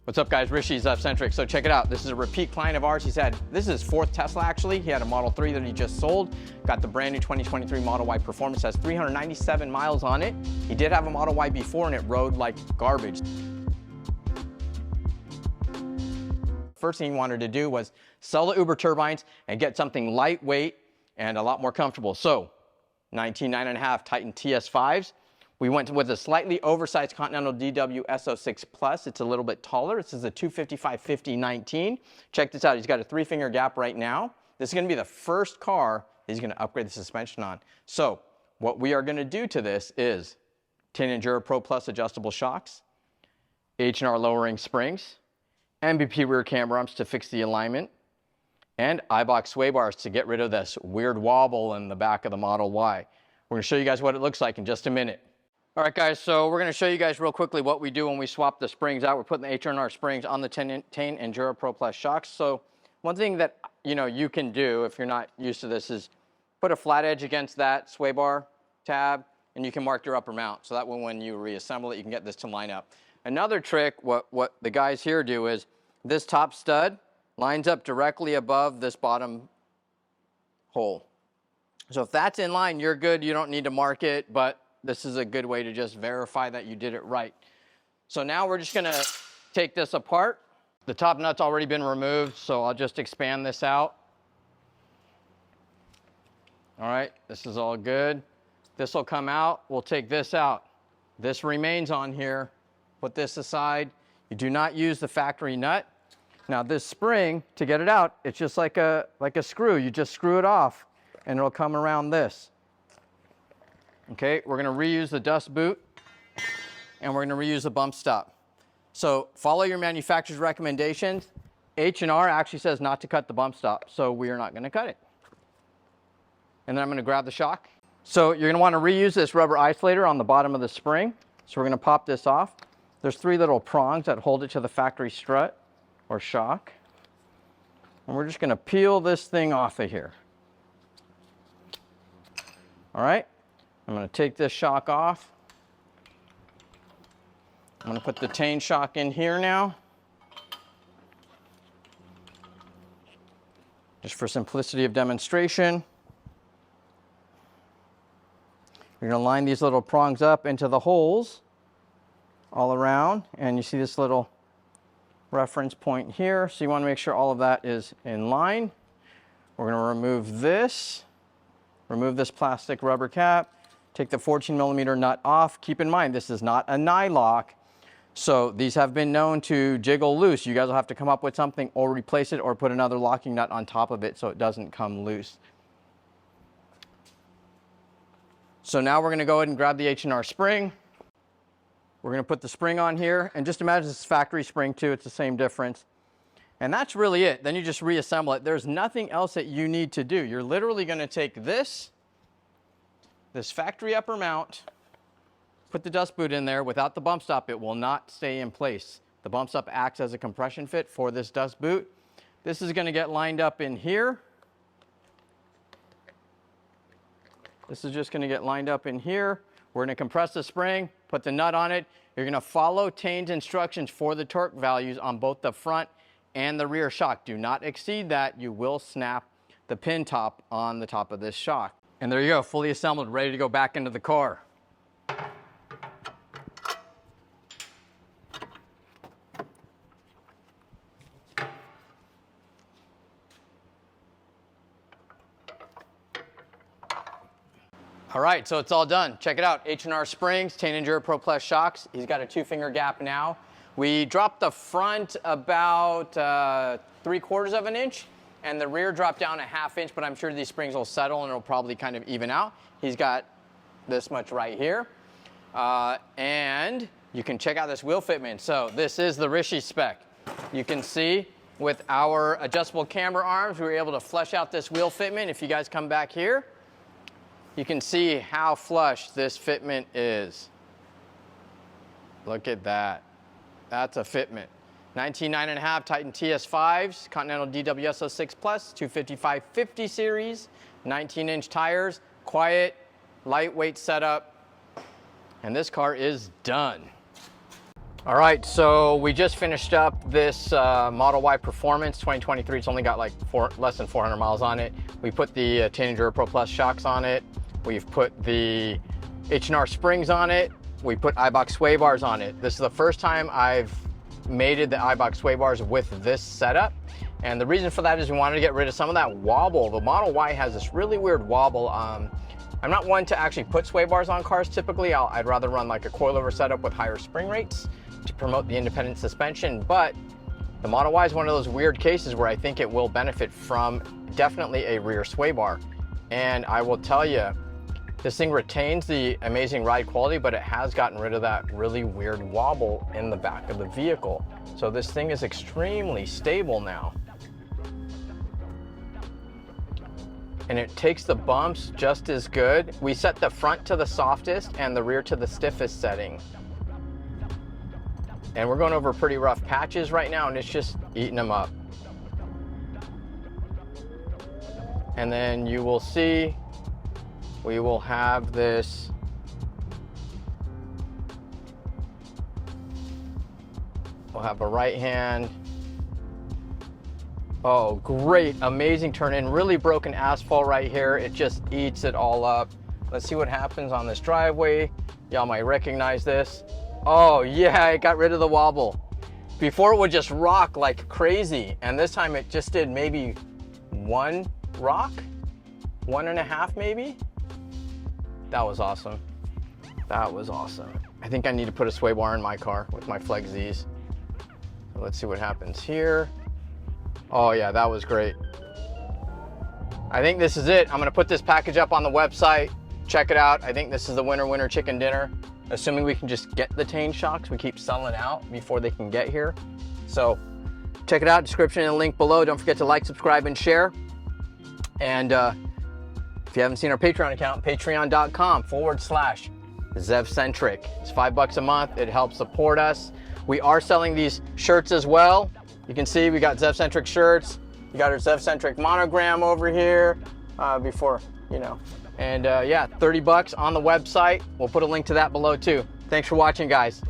What's up guys, Rishie's Centric. So check it out, this is a repeat client of ours. This is his fourth Tesla actually. He had a Model 3 that he just sold. Got the brand new 2023 Model Y Performance, has 397 miles on it. He did have a Model Y before and it rode like garbage. First thing he wanted to do was sell the Uber turbines and get something lightweight and a lot more comfortable. So 19.5 Titan TS5s. We went with a slightly oversized Continental DW SO6 Plus. It's a little bit taller. This is a 255/50/19. Check this out. He's got a 3-finger gap right now. This is going to be the first car he's going to upgrade the suspension on. So what we are going to do to this is Tein Endurapro Plus adjustable shocks, H&R Lowering Springs, MPP rear camber arms to fix the alignment, and Eibach Sway Bars to get rid of this weird wobble in the back of the Model Y. We're going to show you guys what it looks like in just a minute. All right, guys, so we're going to show you guys real quickly what we do when we swap the springs out. We're putting the H&R springs on the Tein Endurapro Plus shocks. So one thing that you can do if you're not used to this is put a flat edge against that sway bar tab, and you can mark your upper mount. So that way when you reassemble it, you can get this to line up. Another trick, what the guys here do is this top stud lines up directly above this bottom hole. So if that's in line, you're good. You don't need to mark it, but this is a good way to just verify that you did it right. So now we're just gonna take this apart. The top nut's already been removed, so I'll just expand this out. All right, this is all good. This will come out, we'll take this out. This remains on here. Put this aside. You do not use the factory nut. Now this spring, to get it out, it's just like a screw. You just screw it off and it'll come around this. Okay, we're gonna reuse the dust boot and we're gonna reuse the bump stop. So follow your manufacturer's recommendations. H&R actually says not to cut the bump stop, so we are not gonna cut it. And then I'm gonna grab the shock. So you're gonna wanna reuse this rubber isolator on the bottom of the spring. So we're gonna pop this off. There's 3 little prongs that hold it to the factory strut or shock. And we're just gonna peel this thing off of here. All right, I'm gonna take this shock off. I'm gonna put the Tein shock in here now. Just for simplicity of demonstration. You're gonna line these little prongs up into the holes all around, and you see this little reference point here. So you wanna make sure all of that is in line. We're gonna remove this plastic rubber cap, take the 14mm nut off. Keep in mind, this is not a nylock, so these have been known to jiggle loose. You guys will have to come up with something or replace it or put another locking nut on top of it so it doesn't come loose. So now we're gonna go ahead and grab the H&R spring. We're gonna put the spring on here, and just imagine this factory spring too, it's the same difference. And that's really it. Then you just reassemble it. There's nothing else that you need to do. You're literally gonna take this factory upper mount, put the dust boot in there. Without the bump stop, it will not stay in place. The bump stop acts as a compression fit for this dust boot. This is gonna get lined up in here. This is just gonna get lined up in here. We're gonna compress the spring, put the nut on it. You're gonna follow Tein's instructions for the torque values on both the front and the rear shock. Do not exceed that. You will snap the pin top on the top of this shock. And there you go, fully assembled, ready to go back into the car. All right, so it's all done. Check it out, H&R springs, Tein Endurapro Plus shocks. He's got a 2-finger gap now. We dropped the front about 3/4 of an inch, and the rear dropped down a 1/2 inch, but I'm sure these springs will settle and it'll probably kind of even out. He's got this much right here. And you can check out this wheel fitment. So this is the Rishie spec. You can see with our adjustable camber arms, we were able to flush out this wheel fitment. If you guys come back here, you can see how flush this fitment is. Look at that. That's a fitment. 19.5 Titan TS5s, Continental DW SO6 Plus, 255/50 series, 19-inch tires, quiet, lightweight setup, and this car is done. All right, so we just finished up this Model Y Performance 2023. It's only got like less than 400 miles on it. We put the Tein Endurapro Plus shocks on it. We've put the H&R springs on it. We put Eibach Sway Bars on it. This is the first time I've mated the Eibach Sway Bars with this setup. And the reason for that is we wanted to get rid of some of that wobble. The Model Y has this really weird wobble. I'm not one to actually put sway bars on cars typically. I'd rather run like a coilover setup with higher spring rates to promote the independent suspension, but the Model Y is one of those weird cases where I think it will benefit from definitely a rear sway bar. And I will tell you, this thing retains the amazing ride quality, but it has gotten rid of that really weird wobble in the back of the vehicle. So this thing is extremely stable now. And it takes the bumps just as good. We set the front to the softest and the rear to the stiffest setting. And we're going over pretty rough patches right now, and it's just eating them up. And then you will see, we will have this we'll have a right hand. Oh, great, amazing turn in. Really broken asphalt right here. It just eats it all up. Let's see what happens on this driveway. Y'all might recognize this. Oh yeah, it got rid of the wobble. Before it would just rock like crazy, and this time it just did maybe one rock, 1.5 maybe. That was awesome. That was awesome. I think I need to put a sway bar in my car with my Flex Z's. So let's see what happens here. Oh yeah, that was great. I think this is it. I'm gonna put this package up on the website. Check it out. I think this is the winner chicken dinner. Assuming we can just get the Tein shocks. We keep selling out before they can get here. So check it out, description and link below. Don't forget to like, subscribe, and share. And if you haven't seen our Patreon account, patreon.com/ZevCentric. It's $5 a month. It helps support us. We are selling these shirts as well. You can see we got ZevCentric shirts. You got our ZevCentric monogram over here before, you know. And yeah, $30 on the website. We'll put a link to that below too. Thanks for watching, guys.